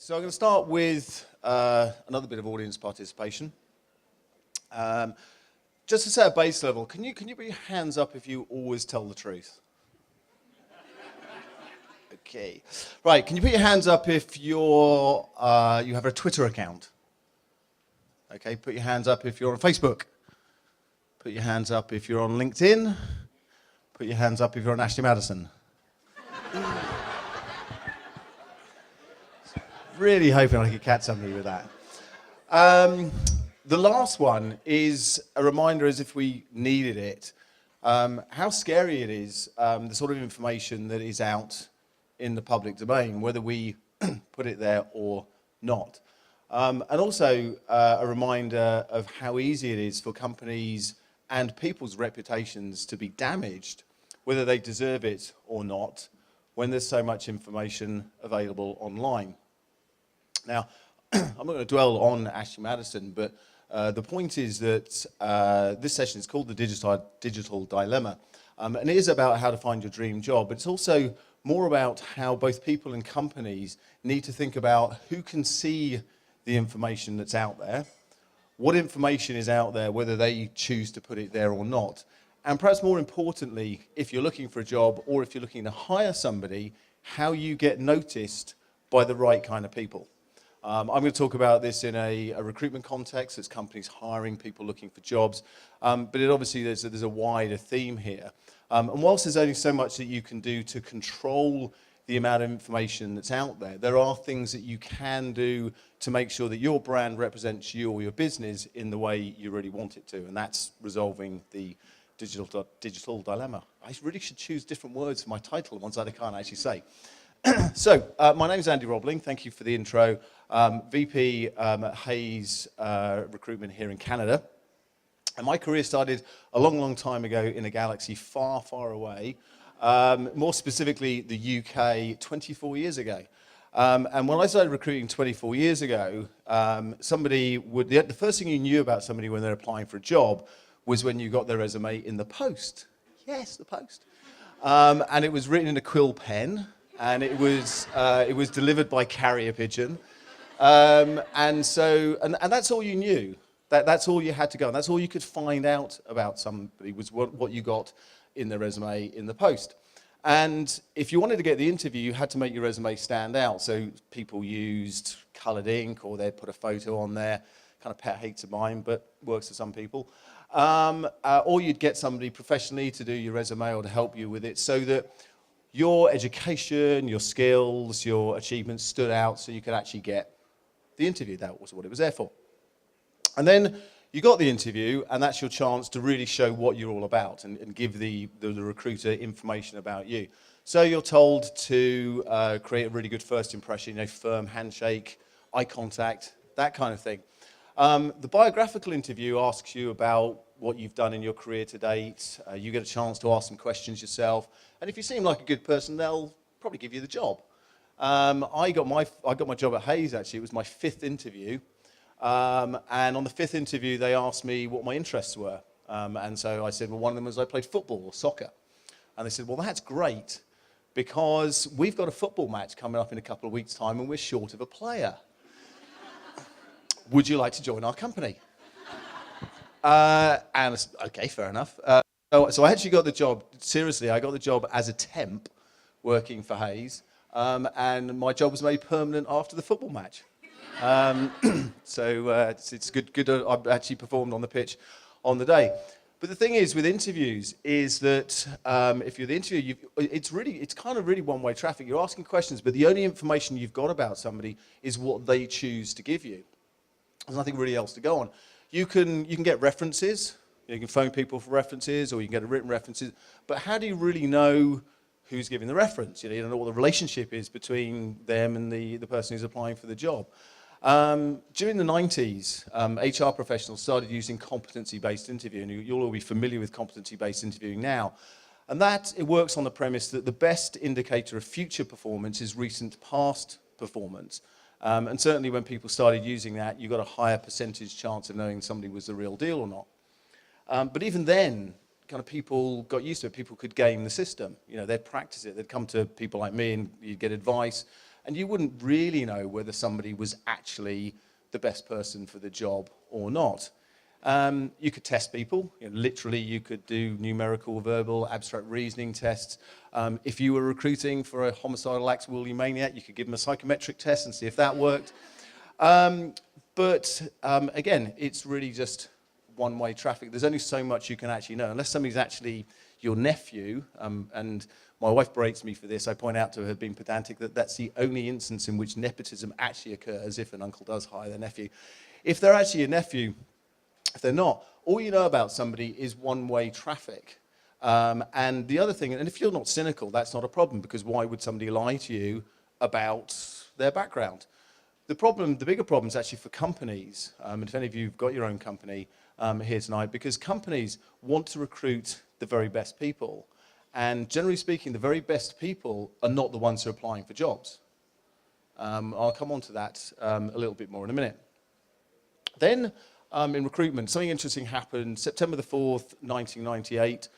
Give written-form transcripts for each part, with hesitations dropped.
So I'm going to start with another bit of audience participation. Just to set a base level, can you put your hands up if you always tell the truth? Okay. Right, can you put your hands up if you have a Twitter account? Okay, put your hands up if you're on Facebook. Put your hands up if you're on LinkedIn. Put your hands up if you're on Ashley Madison. Really hoping I could catch somebody with that. The last one is a reminder, as if we needed it, how scary it is, the sort of information that is out in the public domain, whether we put it there or not. And also a reminder of how easy it is for companies and people's reputations to be damaged, whether they deserve it or not, when there's so much information available online. Now, I'm not going to dwell on Ashley Madison, but the point is that this session is called the Digital Dilemma. And it is about how to find your dream job, but it's also more about how both people and companies need to think about who can see the information that's out there, what information is out there, whether they choose to put it there or not, and perhaps more importantly, if you're looking for a job or if you're looking to hire somebody, how you get noticed by the right kind of people. I'm going to talk about this in a recruitment context. It's companies hiring, people looking for jobs. But obviously there's a wider theme here. And whilst there's only so much that you can do to control the amount of information that's out there, there are things that you can do to make sure that your brand represents you or your business in the way you really want it to. And that's resolving the digital dilemma. I really should choose different words for my title, ones that I can't actually say. So, my name is Andy Robling. Thank you for the intro. VP at Hayes Recruitment here in Canada. And my career started a long, long time ago in a galaxy far, far away. More specifically, the UK 24 years ago. And when I started recruiting 24 years ago, the first thing you knew about somebody when they're applying for a job was when you got their resume in the post. Yes, the post. And it was written in a quill pen. And it was delivered by carrier pigeon, and that's all you knew. That's all you had to go, and that's all you could find out about somebody was what you got in their resume in the post. And if you wanted to get the interview, you had to make your resume stand out. So people used coloured ink, or they'd put a photo on there. Kind of pet hate of mine, but works for some people. Or you'd get somebody professionally to do your resume or to help you with it, so that your education, your skills, your achievements stood out so you could actually get the interview. That was what it was there for. And then you got the interview, and that's your chance to really show what you're all about and give the recruiter information about you. So you're told to create a really good first impression, firm handshake, eye contact, that kind of thing. The biographical interview asks you about what you've done in your career to date. You get a chance to ask some questions yourself. And if you seem like a good person, they'll probably give you the job. I got my job at Hayes, actually. It was my 5th interview. And on the 5th interview, they asked me what my interests were. And so I said, well, one of them was I played football or soccer. And they said, well, that's great, because we've got a football match coming up in a couple of weeks' time, and we're short of a player. Would you like to join our company? And I said, okay, fair enough. So I actually got the job, seriously, I got the job as a temp working for Hayes, and my job was made permanent after the football match. So it's good I've actually performed on the pitch on the day. But the thing is with interviews is that if you're the interviewer, it's kind of really one-way traffic. You're asking questions, but the only information you've got about somebody is what they choose to give you. There's nothing really else to go on. You can get references. You can phone people for references, or you can get written references. But how do you really know who's giving the reference? You don't know what the relationship is between them and the person who's applying for the job. During the 90s, HR professionals started using competency-based interview, and you'll all be familiar with competency-based interviewing now. And it works on the premise that the best indicator of future performance is recent past performance. And certainly when people started using that, you got a higher percentage chance of knowing somebody was the real deal or not. But even then, kind of people got used to it. People could game the system. They'd practice it. They'd come to people like me, and you'd get advice. and you wouldn't really know whether somebody was actually the best person for the job or not. You could test people. Literally, you could do numerical, verbal, abstract reasoning tests. If you were recruiting for a homicidal axe woolly maniac, you could give them a psychometric test and see if that worked. But again, it's really just one-way traffic. There's only so much you can actually know. Unless somebody's actually your nephew, and my wife berates me for this, I point out to her, being pedantic, that that's the only instance in which nepotism actually occurs, if an uncle does hire their nephew. If they're actually a nephew, if they're not, all you know about somebody is one-way traffic. And the other thing, and if you're not cynical, that's not a problem, because why would somebody lie to you about their background? The bigger problem is actually for companies, and if any of you have got your own company here tonight, because companies want to recruit the very best people. And generally speaking, the very best people are not the ones who are applying for jobs. I'll come on to that a little bit more in a minute. Then, in recruitment, something interesting happened. September the 4th, 1998,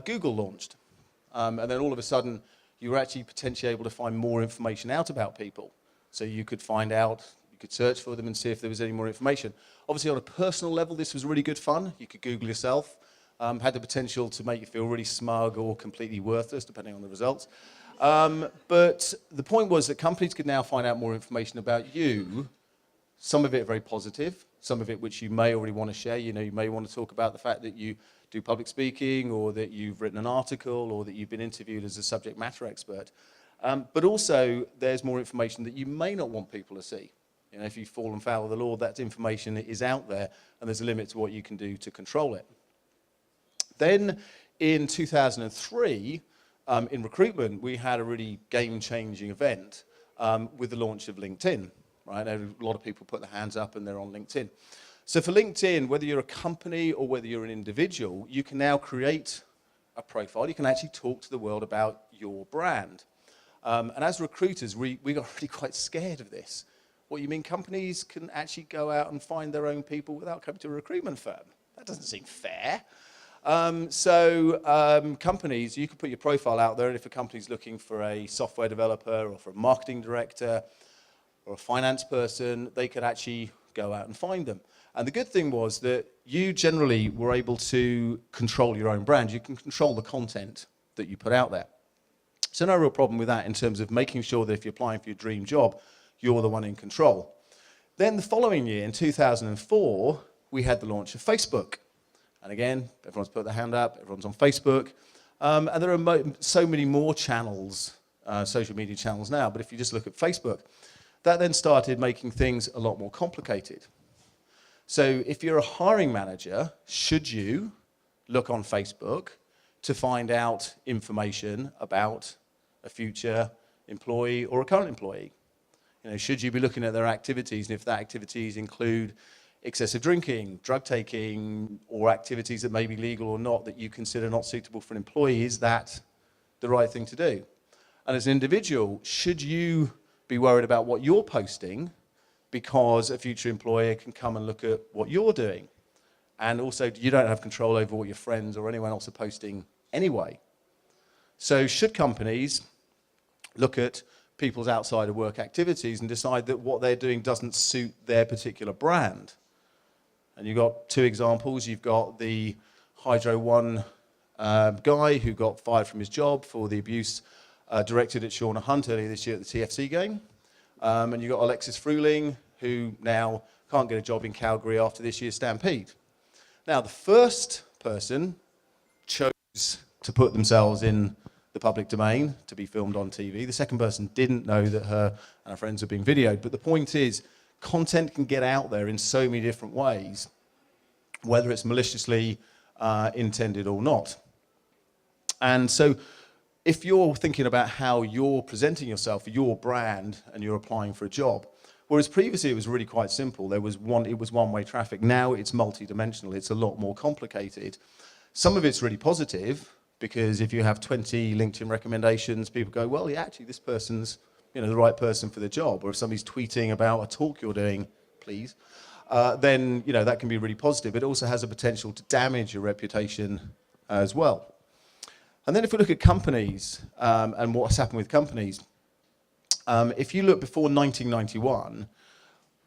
Google launched. And then all of a sudden, you were actually potentially able to find more information out about people. So you could find out, you could search for them and see if there was any more information. Obviously, on a personal level, this was really good fun. You could Google yourself. Had the potential to make you feel really smug or completely worthless, depending on the results. But the point was that companies could now find out more information about you, some of it very positive, some of it which you may already want to share. You may want to talk about the fact that you do public speaking, or that you've written an article, or that you've been interviewed as a subject matter expert. But also, there's more information that you may not want people to see. If you've fallen foul of the law, that information is out there, and there's a limit to what you can do to control it. Then, in 2003, in recruitment, we had a really game-changing event with the launch of LinkedIn. Right? A lot of people put their hands up, and they're on LinkedIn. So for LinkedIn, whether you're a company or whether you're an individual, you can now create a profile. You can actually talk to the world about your brand. And as recruiters, we got really quite scared of this. What, you mean companies can actually go out and find their own people without coming to a recruitment firm? That doesn't seem fair. Companies, you can put your profile out there, and if a company's looking for a software developer or for a marketing director or a finance person, they could actually go out and find them. And the good thing was that you generally were able to control your own brand. You can control the content that you put out there. So no real problem with that in terms of making sure that if you're applying for your dream job, you're the one in control. Then the following year, in 2004, we had the launch of Facebook. And again, everyone's put their hand up, everyone's on Facebook. And there are so many more channels, social media channels now, but if you just look at Facebook, that then started making things a lot more complicated. So if you're a hiring manager, should you look on Facebook to find out information about a future employee or a current employee? Should you be looking at their activities, and if that activities include excessive drinking, drug taking, or activities that may be legal or not that you consider not suitable for an employee, is that the right thing to do? And as an individual, should you be worried about what you're posting because a future employer can come and look at what you're doing? And also, you don't have control over what your friends or anyone else are posting anyway. So should companies look at people's outside of work activities and decide that what they're doing doesn't suit their particular brand? And you've got two examples. You've got the Hydro One guy who got fired from his job for the abuse directed at Shauna Hunt earlier this year at the TFC game. And you've got Alexis Fruling, who now can't get a job in Calgary after this year's Stampede. Now, the first person chose to put themselves in the public domain to be filmed on TV. The second person didn't know that her and her friends were being videoed. But the point is, content can get out there in so many different ways, whether it's maliciously intended or not. And so if you're thinking about how you're presenting yourself, your brand, and you're applying for a job, whereas previously it was really quite simple, it was one-way traffic. Now it's multi-dimensional, it's a lot more complicated. Some of it's really positive, because if you have 20 LinkedIn recommendations, people go, well, yeah, actually this person's the right person for the job. Or if somebody's tweeting about a talk you're doing, please, then that can be really positive. It also has a potential to damage your reputation as well. And then if we look at companies and what's happened with companies, If you look before 1991,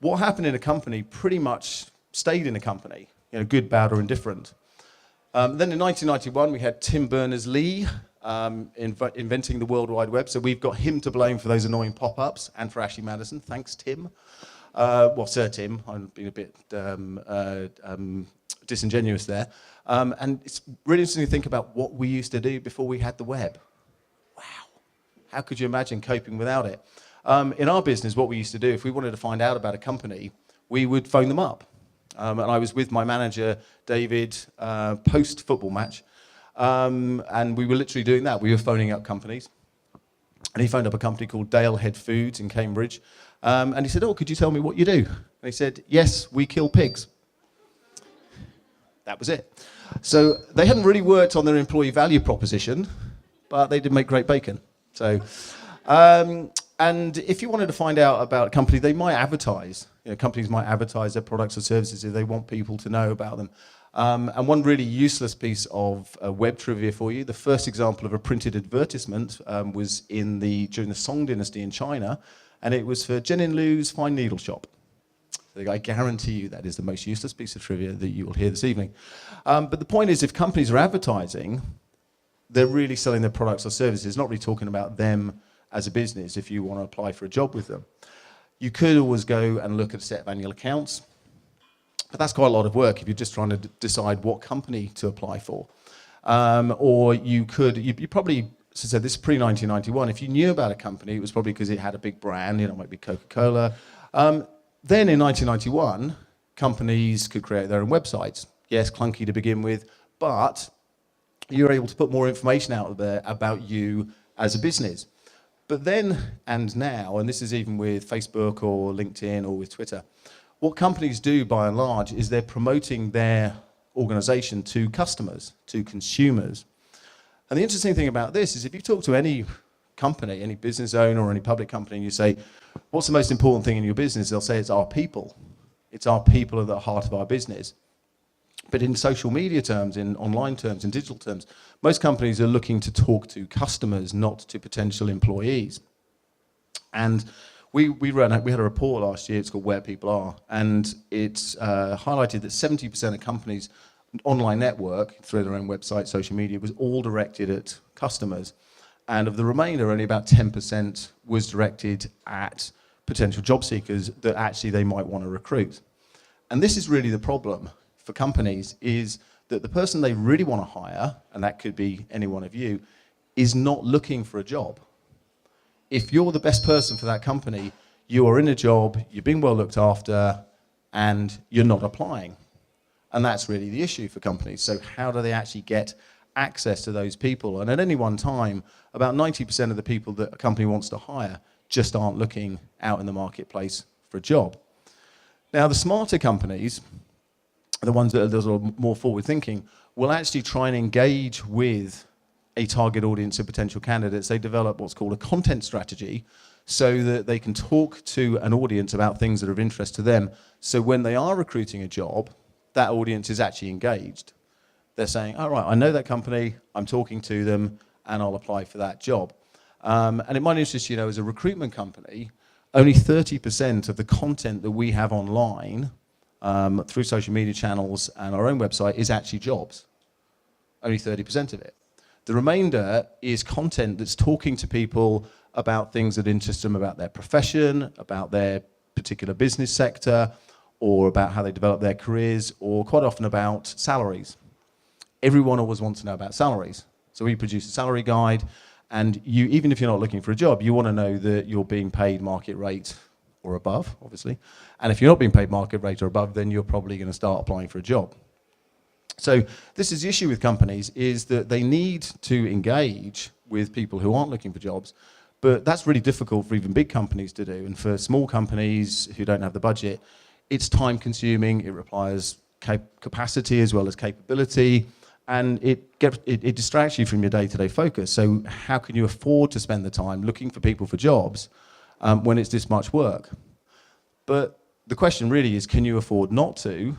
what happened in a company pretty much stayed in a company, good, bad, or indifferent. Then in 1991, we had Tim Berners-Lee inventing the World Wide Web. So we've got him to blame for those annoying pop-ups and for Ashley Madison. Thanks, Tim. Sir Tim. I'm being a bit disingenuous there. And it's really interesting to think about what we used to do before we had the web. Wow. How could you imagine coping without it? In our business, what we used to do, if we wanted to find out about a company, we would phone them up. And I was with my manager, David, post-football match. And we were literally doing that. We were phoning up companies. And he phoned up a company called Dalehead Foods in Cambridge. And he said, could you tell me what you do? And he said, yes, we kill pigs. That was it. So they hadn't really worked on their employee value proposition, but they did make great bacon. So, and if you wanted to find out about a company, they might advertise. Companies might advertise their products or services if they want people to know about them. And one really useless piece of web trivia for you, the first example of a printed advertisement was during the Song dynasty in China, and it was for Jen Lu's Fine Needle Shop. So I guarantee you that is the most useless piece of trivia that you will hear this evening. But the point is, if companies are advertising, they're really selling their products or services, not really talking about them as a business if you want to apply for a job with them. You could always go and look at a set of annual accounts, but that's quite a lot of work if you're just trying to decide what company to apply for. Or you probably, as I said, this is pre-1991, if you knew about a company, it was probably because it had a big brand, it might be Coca-Cola. Then in 1991, companies could create their own websites. Yes, clunky to begin with, but you're able to put more information out there about you as a business. But then and now, and this is even with Facebook or LinkedIn or with Twitter, what companies do by and large is they're promoting their organization to customers, to consumers. And the interesting thing about this is if you talk to any company, any business owner or any public company, and you say, what's the most important thing in your business? They'll say it's our people. It's our people at the heart of our business. But in social media terms, in online terms, in digital terms, most companies are looking to talk to customers, not to potential employees. And we had a report last year, it's called Where People Are, and it's highlighted that 70% of companies' online network, through their own website, social media, was all directed at customers. And of the remainder, only about 10% was directed at potential job seekers that actually they might want to recruit. And this is really the problem for companies, is that the person they really want to hire, and that could be any one of you, is not looking for a job. If you're the best person for that company, you are in a job, you're being well looked after, and you're not applying. And that's really the issue for companies. So how do they actually get access to those people? And at any one time, about 90% of the people that a company wants to hire just aren't looking out in the marketplace for a job. Now, the smarter companies, the ones that are more forward-thinking, will actually try and engage with a target audience of potential candidates. They develop what's called a content strategy so that they can talk to an audience about things that are of interest to them. So when they are recruiting a job, that audience is actually engaged. They're saying, all right, I know that company, I'm talking to them, and I'll apply for that job. And it might interest you, as a recruitment company, only 30% of the content that we have online through social media channels and our own website is actually jobs. Only 30% of it. The remainder is content that's talking to people about things that interest them about their profession, about their particular business sector, or about how they develop their careers, or quite often about salaries. Everyone always wants to know about salaries. So we produce a salary guide, and you, even if you're not looking for a job, you want to know that you're being paid market rate or above, obviously. And if you're not being paid market rate or above, then you're probably going to start applying for a job. So this is the issue with companies, is that they need to engage with people who aren't looking for jobs, but that's really difficult for even big companies to do. And for small companies who don't have the budget, it's time consuming, it requires capacity as well as capability, and it distracts you from your day-to-day focus. So how can you afford to spend the time looking for people for jobs when it's this much work? But the question really is, can you afford not to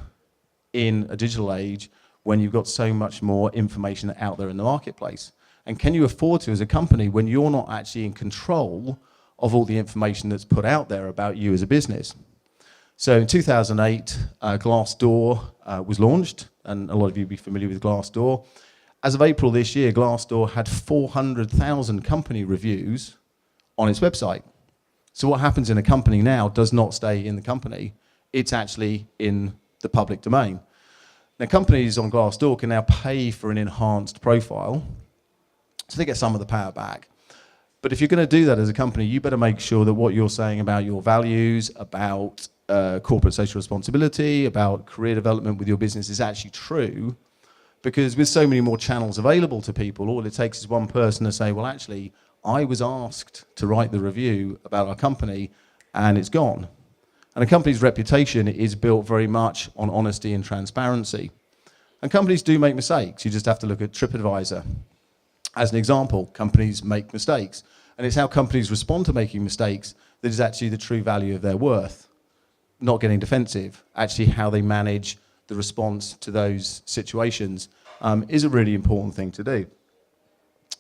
in a digital age when you've got so much more information out there in the marketplace? And can you afford to as a company when you're not actually in control of all the information that's put out there about you as a business. So in 2008, Glassdoor was launched, and a lot of you will be familiar with Glassdoor. As of April this year, Glassdoor had 400,000 company reviews on its website. So what happens in a company now does not stay in the company. It's actually in the public domain. Now, companies on Glassdoor can now pay for an enhanced profile, so they get some of the power back. But if you're going to do that as a company, you better make sure that what you're saying about your values, about corporate social responsibility, about career development with your business is actually true. Because with so many more channels available to people, all it takes is one person to say, well, actually, I was asked to write the review about our company, and it's gone. And a company's reputation is built very much on honesty and transparency. And companies do make mistakes. You just have to look at TripAdvisor. As an example, companies make mistakes. And it's how companies respond to making mistakes that is actually the true value of their worth. Not getting defensive, actually how they manage the response to those situations is a really important thing to do.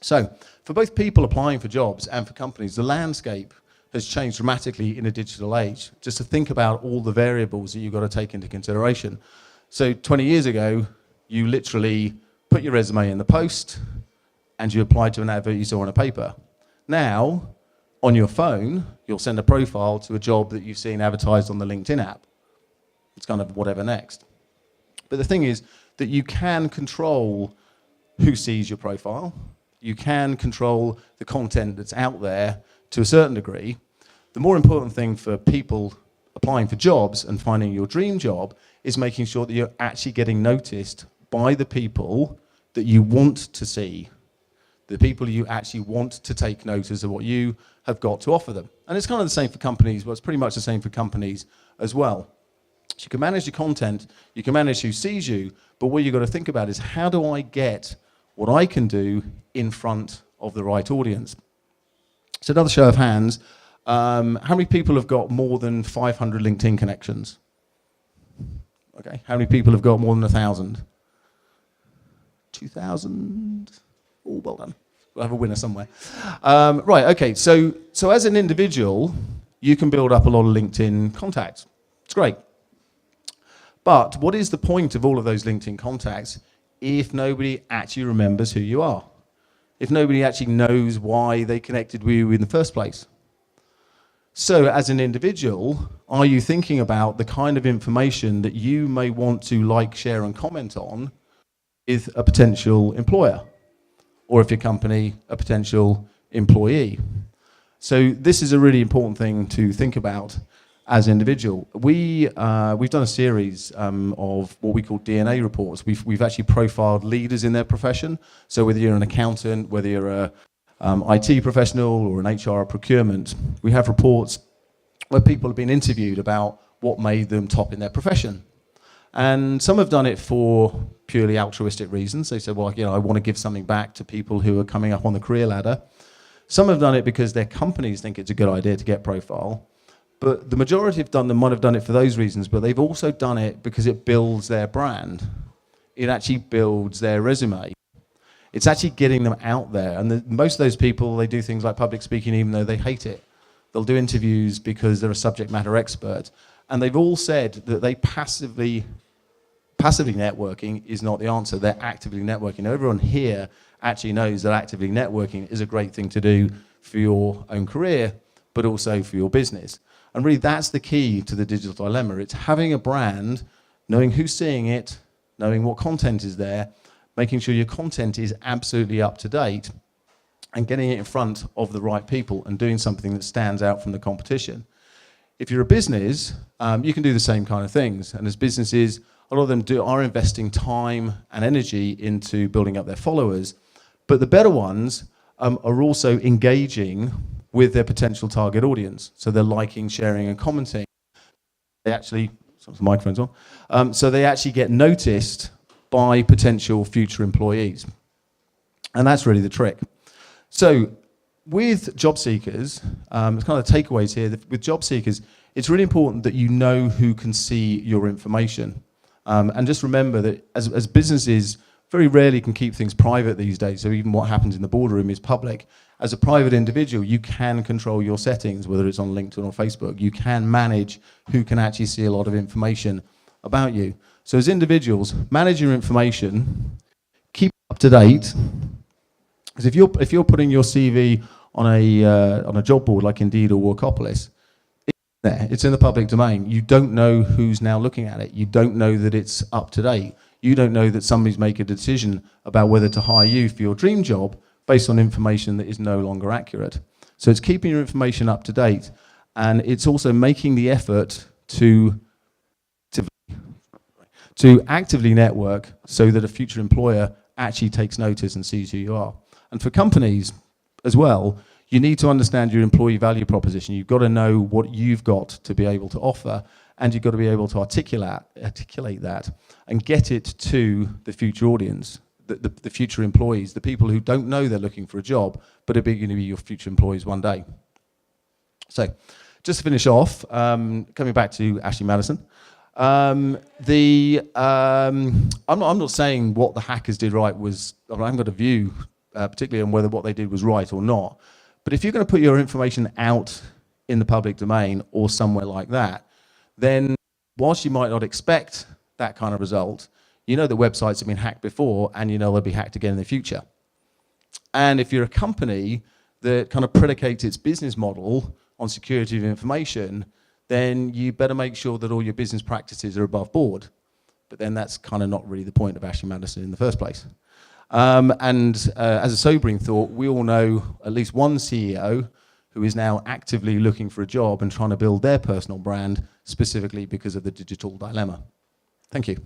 So, for both people applying for jobs and for companies, the landscape has changed dramatically in a digital age. Just to think about all the variables that you've got to take into consideration. So 20 years ago, you literally put your resume in the post and you applied to an advert you saw on a paper. Now, on your phone, you'll send a profile to a job that you've seen advertised on the LinkedIn app. It's kind of whatever next. But the thing is that you can control who sees your profile. You can control the content that's out there to a certain degree. The more important thing for people applying for jobs and finding your dream job is making sure that you're actually getting noticed by the people that you want to see, the people you actually want to take notice of what you have got to offer them. And it's kind of the same for companies, but it's pretty much the same for companies as well. So you can manage your content, you can manage who sees you, but what you've got to think about is how do I get what I can do in front of the right audience? So another show of hands, how many people have got more than 500 LinkedIn connections? Okay, how many people have got more than 1,000? 2,000? Oh, well done. We'll have a winner somewhere. Right, okay, so as an individual, you can build up a lot of LinkedIn contacts. It's great. But what is the point of all of those LinkedIn contacts if nobody actually remembers who you are? If nobody actually knows why they connected with you in the first place? So as an individual, are you thinking about the kind of information that you may want to like, share, and comment on with a potential employer? Or if your company, a potential employee? So this is a really important thing to think about as an individual. We've done a series of what we call DNA reports. We've actually profiled leaders in their profession. So whether you're an accountant, whether you're a IT professional or an HR procurement, we have reports where people have been interviewed about what made them top in their profession. And some have done it for purely altruistic reasons. They said, well, I want to give something back to people who are coming up on the career ladder. Some have done it because their companies think it's a good idea to get profile. But the majority might have done it for those reasons, but they've also done it because it builds their brand. It actually builds their resume. It's actually getting them out there. And most of those people, they do things like public speaking even though they hate it. They'll do interviews because they're a subject matter expert. And they've all said that they passively networking is not the answer. They're actively networking. Everyone here actually knows that actively networking is a great thing to do for your own career, but also for your business. And really, that's the key to the digital dilemma. It's having a brand, knowing who's seeing it, knowing what content is there, making sure your content is absolutely up to date, and getting it in front of the right people and doing something that stands out from the competition. If you're a business, you can do the same kind of things. And as businesses, a lot of them are investing time and energy into building up their followers. But the better ones are also engaging with their potential target audience. So they're liking, sharing, and commenting. They actually, the microphone's on. So they actually get noticed by potential future employees. And that's really the trick. So with job seekers, it's kind of takeaways here. With job seekers, it's really important that you know who can see your information. And just remember that as businesses, very rarely can keep things private these days, so even what happens in the boardroom is public. As a private individual, you can control your settings, whether it's on LinkedIn or Facebook. You can manage who can actually see a lot of information about you. So as individuals, manage your information, keep it up to date, because if you're putting your CV on a job board like Indeed or Workopolis, it's in the public domain. You don't know who's now looking at it. You don't know that it's up to date. You don't know that somebody's making a decision about whether to hire you for your dream job based on information that is no longer accurate. So it's keeping your information up to date, and it's also making the effort to actively network so that a future employer actually takes notice and sees who you are. And for companies as well, you need to understand your employee value proposition. You've got to know what you've got to be able to offer, and you've got to be able to articulate that and get it to the future audience, the future employees, the people who don't know they're looking for a job, but are going to be your future employees one day. So, just to finish off, coming back to Ashley Madison, I'm not saying what the hackers did right was, I haven't got a view particularly on whether what they did was right or not. But if you're going to put your information out in the public domain or somewhere like that, then whilst you might not expect that kind of result, you know that websites have been hacked before, and you know they'll be hacked again in the future. And if you're a company that kind of predicates its business model on security of information, then you better make sure that all your business practices are above board. But then that's kind of not really the point of Ashley Madison in the first place. As a sobering thought, we all know at least one CEO who is now actively looking for a job and trying to build their personal brand specifically because of the digital dilemma. Thank you.